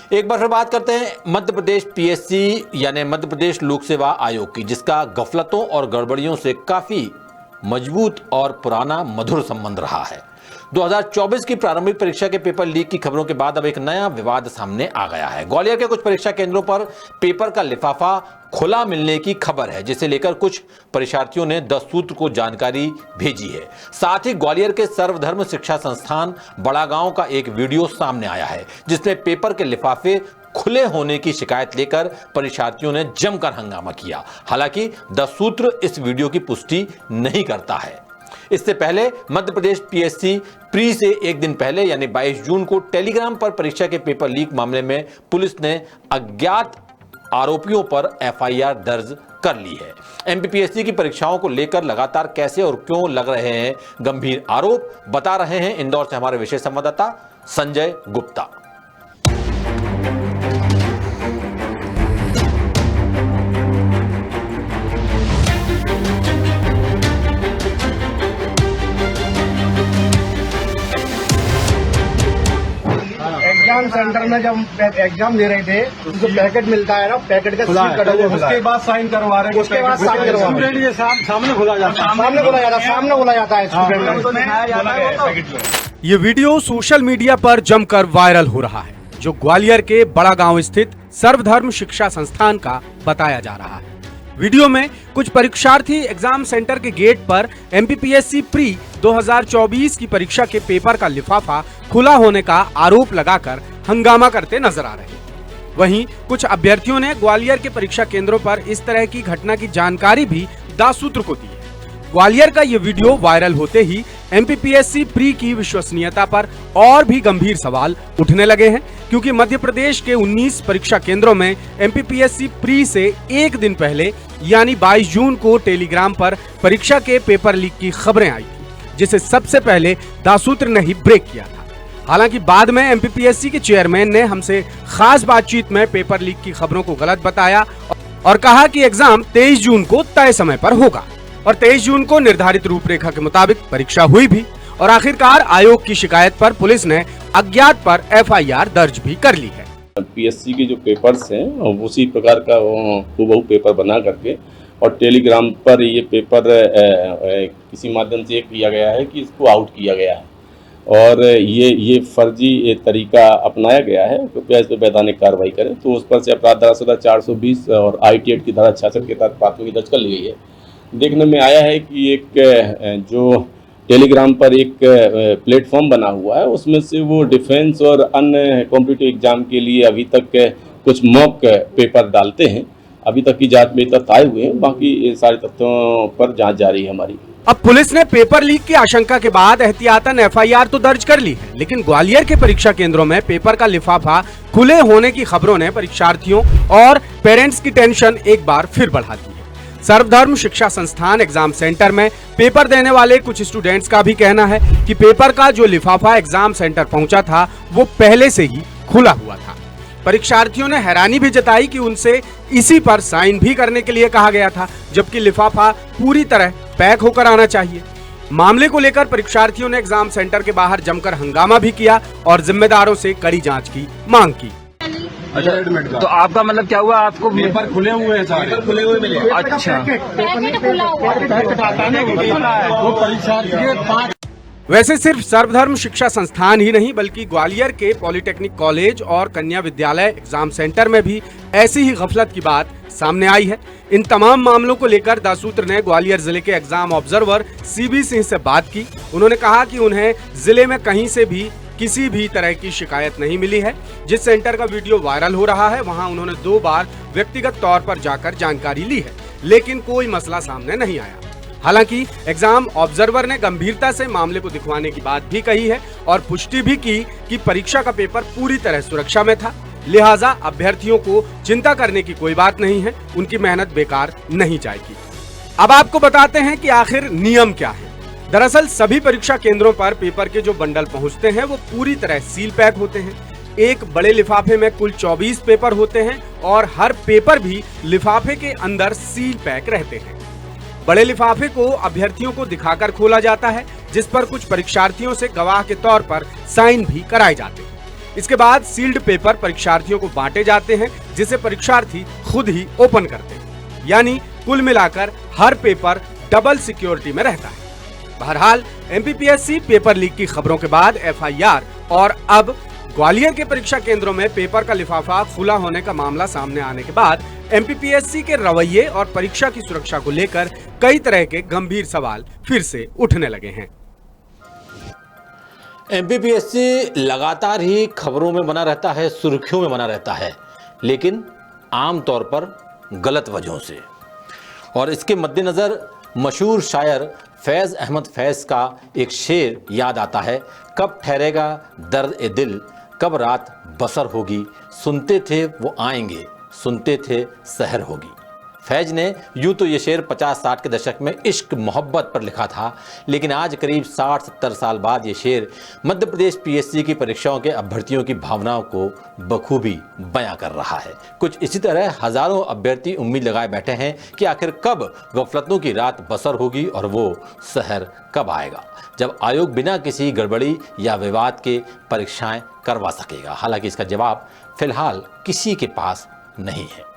एक बार फिर बात करते हैं मध्य प्रदेश पीएससी यानी मध्य प्रदेश लोक सेवा आयोग की, जिसका गफलतों और गड़बड़ियों से काफी मजबूत और पुराना मधुर संबंध रहा है। 2024 की प्रारंभिक परीक्षा के पेपर लीक की खबरों के बाद अब एक नया विवाद सामने आ गया है। ग्वालियर के कुछ परीक्षा केंद्रों पर पेपर का लिफाफा खुला मिलने की खबर है, जिसे लेकर कुछ परीक्षार्थियों ने 10 सूत्र को जानकारी भेजी है। साथ ही ग्वालियर के सर्वधर्म शिक्षा संस्थान बड़ागांव का एक वीडियो सामने आया है, जिसमें पेपर के लिफाफे खुले होने की शिकायत लेकर परीक्षार्थियों ने जमकर हंगामा किया। हालांकि 10 सूत्र इस वीडियो की पुष्टि नहीं करता है। इससे पहले मध्य प्रदेश पीएससी प्री से एक दिन पहले यानी 22 जून को टेलीग्राम पर परीक्षा के पेपर लीक मामले में पुलिस ने अज्ञात आरोपियों पर एफआईआर दर्ज कर ली है। एमपीपीएससी की परीक्षाओं को लेकर लगातार कैसे और क्यों लग रहे हैं गंभीर आरोप, बता रहे हैं इंदौर से हमारे विशेष संवाददाता संजय गुप्ता। एग्जाम सेंटर में जब एग्जाम दे रहे थे, उनको पैकेट मिलता है ना, पैकेट का सील कटा हुआ, उसके बाद साइन करवा रहे हैं, उसके बाद साइन करवा रहे हैं। सामने खोला जाता है, सामने बोला जाता है स्टूडेंट। ये वीडियो सोशल मीडिया पर जमकर वायरल हो रहा है, जो ग्वालियर के बड़ागांव स्थित सर्वधर्म शिक्षा संस्थान का बताया जा रहा है। वीडियो में कुछ परीक्षार्थी एग्जाम सेंटर के गेट पर एमपीपीएससी प्री 2024 की परीक्षा के पेपर का लिफाफा खुला होने का आरोप लगाकर हंगामा करते नजर आ रहे हैं। वहीं कुछ अभ्यर्थियों ने ग्वालियर के परीक्षा केंद्रों पर इस तरह की घटना की जानकारी भी दासूत्र को दी है। ग्वालियर का ये वीडियो वायरल होते ही एमपीपीएससी प्री की विश्वसनीयता पर और भी गंभीर सवाल उठने लगे हैं, क्योंकि मध्य प्रदेश के 19 परीक्षा केंद्रों में एमपीपीएससी प्री से एक दिन पहले यानी 22 जून को टेलीग्राम पर परीक्षा के पेपर लीक की खबरें आई थी, जिसे सबसे पहले दासूत्र ने ही ब्रेक किया था। हालांकि बाद में एमपीपीएससी के चेयरमैन ने हमसे खास बातचीत में पेपर लीक की खबरों को गलत बताया और कहा कि एग्जाम 23 जून को तय समय पर होगा और 23 जून को निर्धारित रूपरेखा के मुताबिक परीक्षा हुई भी और आखिरकार आयोग की शिकायत पर पुलिस ने अज्ञात पर एफआईआर दर्ज भी कर ली है। पीएससी के जो पेपर्स हैं उसी प्रकार का हूबहू पेपर बना करके और टेलीग्राम पर ये पेपर किसी माध्यम से किया गया है कि इसको आउट किया गया है और ये फर्जी तरीका अपनाया गया है। कृपया इस पर वैधानिक कार्रवाई करें। तो उस पर से अपराध धारा 420 और IT एक्ट की धारा 66 के तहत प्राथमिकी दर्ज कर ली गई है। देखने में आया है कि एक जो टेलीग्राम पर एक प्लेटफॉर्म बना हुआ है, उसमें से वो डिफेंस और अन्य कॉम्पिटिटिव एग्जाम के लिए अभी तक कुछ मॉक पेपर डालते हैं। अभी तक की जांच में तथ्य आए हुए हैं, बाकी सारे तथ्यों पर जांच जारी है हमारी। अब पुलिस ने पेपर लीक की आशंका के बाद एहतियातन एफआईआर तो दर्ज कर ली है, लेकिन ग्वालियर के परीक्षा केंद्रों में पेपर का लिफाफा खुले होने की खबरों ने परीक्षार्थियों और पेरेंट्स की टेंशन एक बार फिर बढ़ा दी है। सर्वधर्म शिक्षा संस्थान एग्जाम सेंटर में पेपर देने वाले कुछ स्टूडेंट्स का भी कहना है कि पेपर का जो लिफाफा एग्जाम सेंटर पहुंचा था वो पहले से ही खुला हुआ था। परीक्षार्थियों ने हैरानी भी जताई कि उनसे इसी पर साइन भी करने के लिए कहा गया था, जबकि लिफाफा पूरी तरह पैक होकर आना चाहिए। मामले को लेकर परीक्षार्थियों ने एग्जाम सेंटर के बाहर जमकर हंगामा भी किया और जिम्मेदारों से कड़ी जांच की मांग की। अच्छा, तो आपका मतलब क्या हुआ? आपको पेपर खुले हुए हैं, सारे पेपर खुले हुए मिले। अच्छा, वो परीक्षार्थी वैसे सिर्फ सर्वधर्म शिक्षा संस्थान ही नहीं, बल्कि ग्वालियर के पॉलिटेक्निक कॉलेज और कन्या विद्यालय एग्जाम सेंटर में भी ऐसी ही गफलत की बात सामने आई है। इन तमाम मामलों को लेकर दासूत्र ने ग्वालियर जिले के एग्जाम ऑब्जर्वर CB सिंह से बात की। उन्होंने कहा कि उन्हें जिले में कहीं से भी किसी भी तरह की शिकायत नहीं मिली है। जिस सेंटर का वीडियो वायरल हो रहा है वहां उन्होंने 2 बार व्यक्तिगत तौर पर जाकर जानकारी ली है, लेकिन कोई मसला सामने नहीं आया। हालांकि एग्जाम ऑब्जर्वर ने गंभीरता से मामले को दिखवाने की बात भी कही है और पुष्टि भी की कि परीक्षा का पेपर पूरी तरह सुरक्षा में था, लिहाजा अभ्यर्थियों को चिंता करने की कोई बात नहीं है, उनकी मेहनत बेकार नहीं जाएगी। अब आपको बताते हैं कि आखिर नियम क्या है। दरअसल सभी परीक्षा केंद्रों पर पेपर के जो बंडल पहुंचते हैं वो पूरी तरह सील पैक होते हैं। एक बड़े लिफाफे में कुल 24 पेपर होते हैं और हर पेपर भी लिफाफे के अंदर सील पैक रहते हैं। बड़े लिफाफे को अभ्यर्थियों को दिखाकर खोला जाता है, जिस पर कुछ परीक्षार्थियों से गवाह के तौर पर साइन भी कराए जाते हैं। इसके बाद सील्ड पेपर परीक्षार्थियों को बांटे जाते हैं, जिसे परीक्षार्थी खुद ही ओपन करते हैं। यानी कुल मिलाकर हर पेपर डबल सिक्योरिटी में रहता है। बहरहाल एमपीपीएससी पेपर लीक की खबरों के बाद एफआईआर और अब ग्वालियर के परीक्षा केंद्रों में पेपर का लिफाफा खुला होने का मामला सामने आने के बाद एमपीपीएससी के रवैये और परीक्षा की सुरक्षा को लेकर कई तरह के गंभीर सवाल फिर से उठने लगे हैं। एमपीपीएससी लगातार ही खबरों में बना रहता है, सुर्खियों में बना रहता है, लेकिन आमतौर पर गलत वजहों से। और इसके मद्देनज़र मशहूर शायर फैज़ अहमद फैज़ का एक शेर याद आता है, कब ठहरेगा दर्द ए दिल, कब रात बसर होगी, सुनते थे वो आएंगे, सुनते थे सहर होगी। फैज ने यूं तो ये शेर 50-60 के दशक में इश्क मोहब्बत पर लिखा था, लेकिन आज करीब 60-70 साल बाद ये शेर मध्य प्रदेश पीएससी की परीक्षाओं के अभ्यर्थियों की भावनाओं को बखूबी बयां कर रहा है। कुछ इसी तरह हजारों अभ्यर्थी उम्मीद लगाए बैठे हैं कि आखिर कब गफलतों की रात बसर होगी और वो सहर कब आएगा, जब आयोग बिना किसी गड़बड़ी या विवाद के परीक्षाएं करवा सकेगा। हालांकि इसका जवाब फिलहाल किसी के पास नहीं है।